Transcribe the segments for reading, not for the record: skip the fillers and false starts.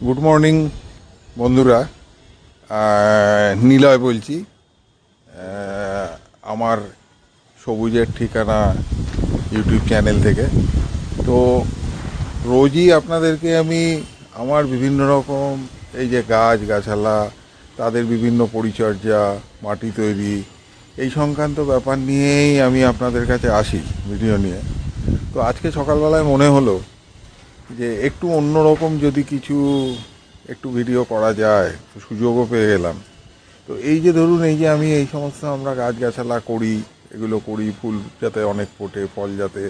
Good morning বন্ধুরা। নিলয় বলছি, আমার সবুজের ঠিকানা ইউটিউব চ্যানেল থেকে। তো রোজই আপনাদেরকে আমি আমার বিভিন্ন রকম এই যে গাছগাছালা, তাদের বিভিন্ন পরিচর্যা, মাটি তৈরি, এই সংক্রান্ত ব্যাপার নিয়েই আমি আপনাদের কাছে আসি ভিডিও নিয়ে। তো আজকে সকালবেলায় মনে হলো যে একটু অন্যরকম যদি কিছু একটু ভিডিও করা যায়, তো সুযোগও পেয়ে গেলাম। তো এই যে ধরুন, এই যে আমি এই সমস্ত আমরা গাছগাছালা করি, এগুলো করি, ফুল যাতে অনেক ফোটে, ফল যাতে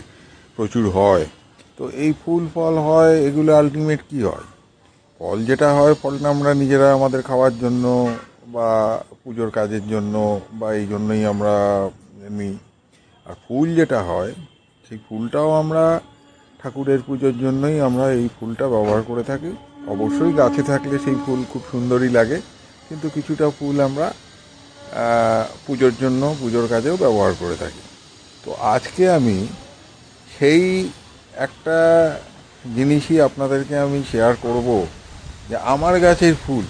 প্রচুর হয়। তো এই ফুল ফল হয়, এগুলো আলটিমেট কি হয়? ফল যেটা হয়, ফলটা আমরা নিজেরা আমাদের খাওয়ার জন্য বা পুজোর কাজের জন্য বা এই জন্যই আমরা নিই। আর ফুল যেটা হয়, সেই ফুলটাও আমরা ঠাকুরের পুজোর জন্যই আমরা এই ফুলটা ব্যবহার করে থাকি। অবশ্যই গাছে থাকলে সেই ফুল খুব সুন্দরই লাগে, কিন্তু কিছুটা ফুল আমরা পুজোর জন্য, পুজোর কাজেও ব্যবহার করে থাকি। তো আজকে আমি সেই একটা জিনিসই আপনাদেরকে আমি শেয়ার করব, যে আমার গাছের ফুল,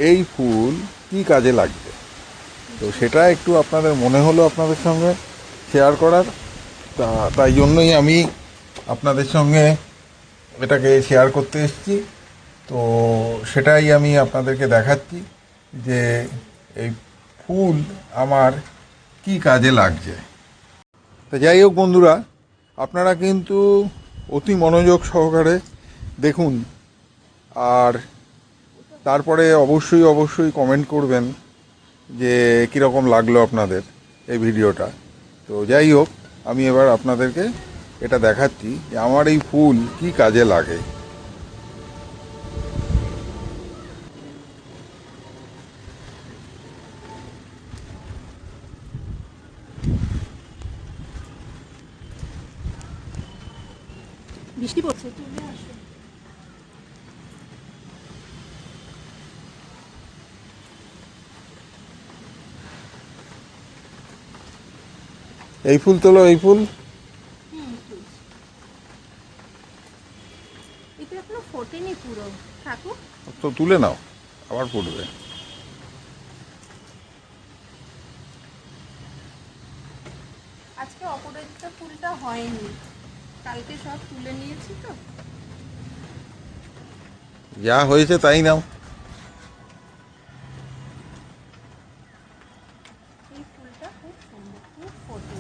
এই ফুল কি কাজে লাগবে। তো সেটা একটু আপনাদের মনে হলো আপনাদের সঙ্গে শেয়ার করার। তাই জন্যই আমি আপনাদের সঙ্গে এটাকে শেয়ার করতে এসেছি। তো সেটাই আমি আপনাদেরকে দেখাচ্ছি যে এই ফুল আমার কি কাজে লাগছে। তো যাই হোক বন্ধুরা, আপনারা কিন্তু অতি মনোযোগ সহকারে দেখুন, আর তারপরে অবশ্যই অবশ্যই কমেন্ট করবেন যে কীরকম লাগলো আপনাদের এই ভিডিওটা। তো যাই হোক, আমি এবার আপনাদেরকে এটা দেখাচ্ছি যে আমার এই ফুল কি কাজে লাগে। বৃষ্টি পড়ছে, চলে আসো। এই ফুল তোলো, এই ফুল। এটা এখনো ফোটেনি পুরো, থাকুক। তো তুলে নাও, আবার ফুটবে। আজকে অপরাজিতা ফুলটা হয়নি, কালকে সব তুলে নিয়েছি। তো যা হয়েছে তাই নাও। এই ফুলটা খুব সুন্দর, খুব ফোটে।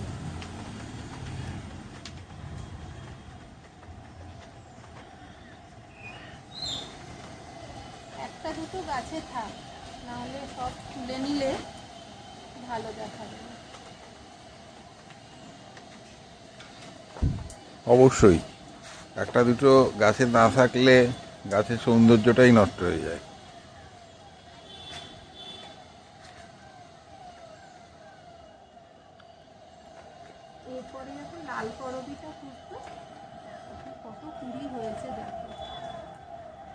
একটা দুটো গাছে থাক, নাহলে সব তুলে নিলে ভালো দেখা যাবে। অবশ্যই একটা দুটো গাছে না থাকলে গাছের সৌন্দর্যটাই নষ্ট হয়ে যায়। এরপরে যখন লাল করবিটা ফুটবে, কত কুড়ি হয়েছে দেখো।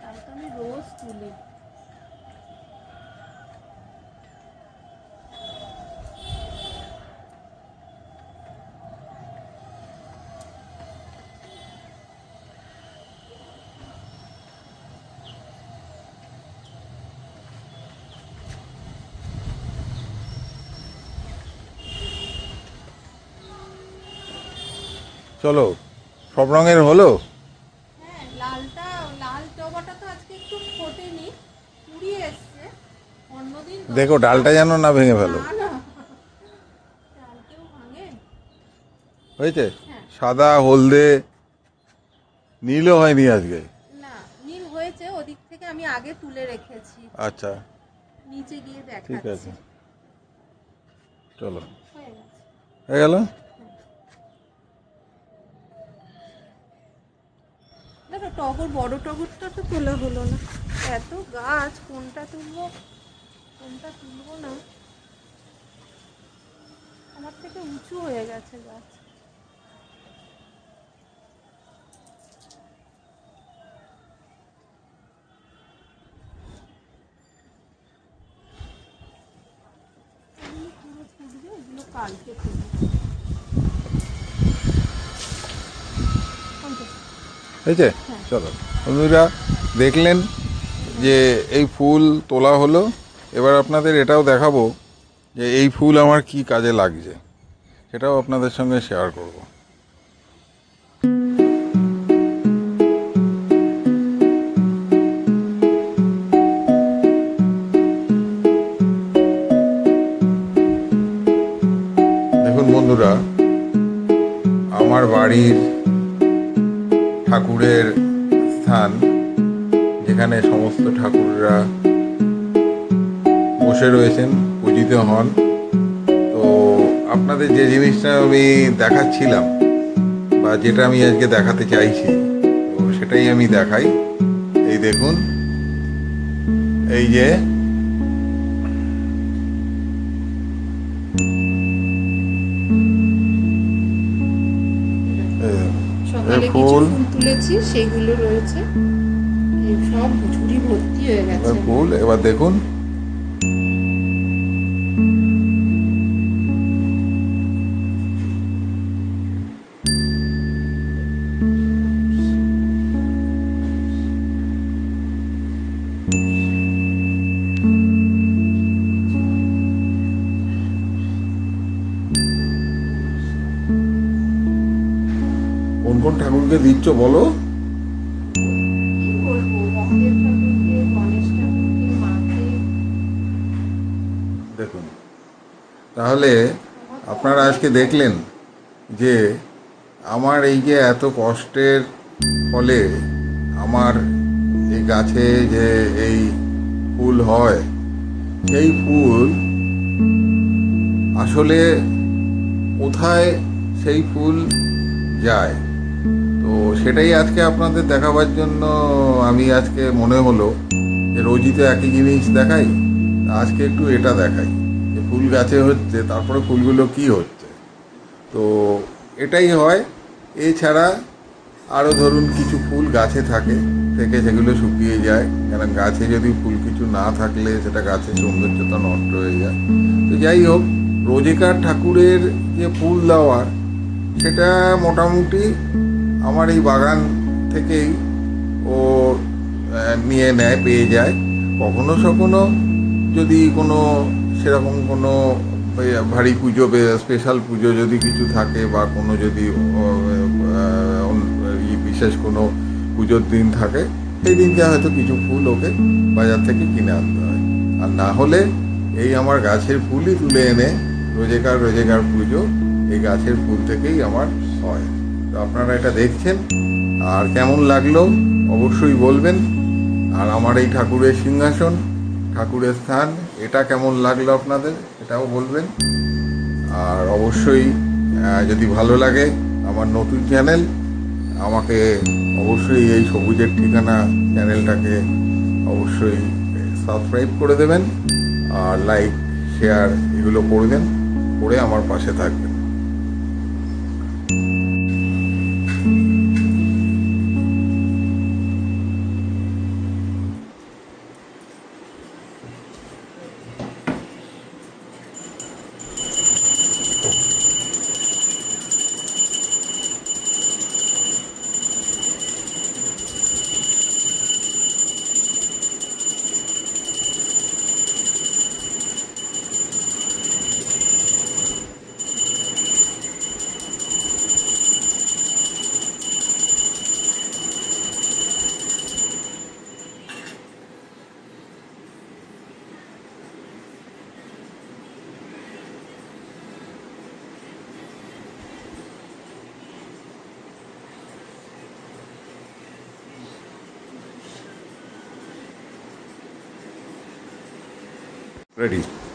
তাই তো আমি রোজ তুলি। চলো, সব রঙের হলো। হ্যাঁ, লালটা, লাল জবাটা তো আজকে একটু ফোটেনি, কুড়িয়ে এসছে। অন্যদিন দেখো ডালটা যেন না ভেঙে ফেলো। না না, ডালকেও ভাঙে। হয়েছে? হ্যাঁ। সাদা, হলদে, নীলও হয়নি আজকে। না, নীল হয়েছে, ওদিক থেকে আমি আগে তুলে রেখেছি। আচ্ছা, নিচে গিয়ে ঠিক দেখাচ্ছি। আছে, চলো। হয়ে গেছে। হয়ে গেল। দেখো টগর, বড় টগরটা তো তোলা হলো না। এত গাছ, কোনটা তুলবো কোনটা তুলবো না, আমার থেকে উঁচু হয়ে গেছে গাছ। এগুলো পুরো ফুটবে, এগুলো কালকে তুলবো। হয়েছে? হ্যাঁ। চলো বন্ধুরা, দেখলেন যে এই ফুল তোলা হলো, এবার আপনাদের এটাও দেখাবো যে এই ফুল আমার কি কাজে লাগছে, সেটাও আপনাদের সঙ্গে শেয়ার করব। দেখুন বন্ধুরা, আমার বাড়ির ঠাকুরের স্থান, যেখানে সমস্ত ঠাকুররা বসে রয়েছেন, পূজিত হন। তো আপনাদের যে জিনিসটা আমি দেখাচ্ছিলাম বা যেটা আমি আজকে দেখাতে চাইছি, তো সেটাই আমি দেখাই। এই দেখুন, এই যে সকালে কিছু ফুল, ফুল তুলেছি, সেগুলো রয়েছে, এই সব ঝুড়ি ভর্তি হয়ে গেছে। ফুল এবার দেখুন, কোন কোন ঠাকুরকে দিচ্ছ বলো। কি বলবো, মহাদেব ঠাকুরকে, গণেশ ঠাকুরকে, মাকে। দেখুন, তাহলে আপনারা আজকে দেখলেন যে আমার এই যে এত কষ্টের ফলে আমার এই গাছে যে এই ফুল হয়, সেই ফুল আসলে কোথায় সেই ফুল যায়, তো সেটাই আজকে আপনাদের দেখাবার জন্য আমি আজকে মনে হলো যে রোজই তো একই জিনিস দেখাই, আজকে একটু এটা দেখাই যে ফুল গাছে হচ্ছে, তারপরে ফুলগুলো কি হচ্ছে। তো এটাই হয়। এছাড়া আরও ধরুন কিছু ফুল গাছে থেকে সেগুলো শুকিয়ে যায়, কারণ গাছে যদি ফুল কিছু না থাকলে সেটা গাছের সৌন্দর্যতা নষ্ট হয়ে যায়। তো যাই হোক, রোজেকার ঠাকুরের যে ফুল দেওয়ার, সেটা মোটামুটি আমার এই বাগান থেকেই ও নিয়ে নেয়, পেয়ে যায়। কখনো সখনো যদি কোনো সেরকম কোনো ভারী পুজো, স্পেশাল পুজো যদি কিছু থাকে, বা কোনো যদি বিশেষ কোনো পুজোর দিন থাকে, সেই দিনকে হয়তো কিছু ফুল ওকে বাজার থেকে কিনে আনতে হয়। আর না হলে এই আমার গাছের ফুলই তুলে এনে রোজেকার পুজো এই গাছের ফুল থেকেই আমার হয়। তো আপনারা এটা দেখছেন, আর কেমন লাগলো অবশ্যই বলবেন। আর আমার এই ঠাকুরের সিংহাসন, ঠাকুরের স্থান, এটা কেমন লাগলো আপনাদের এটাও বলবেন। আর অবশ্যই যদি ভালো লাগে আমার নতুন চ্যানেল, আমাকে অবশ্যই এই সবুজের ঠিকানা চ্যানেলটাকে অবশ্যই সাবস্ক্রাইব করে দেবেন, আর লাইক শেয়ার এগুলো করবেন, করে আমার পাশে থাকবেন। Ready.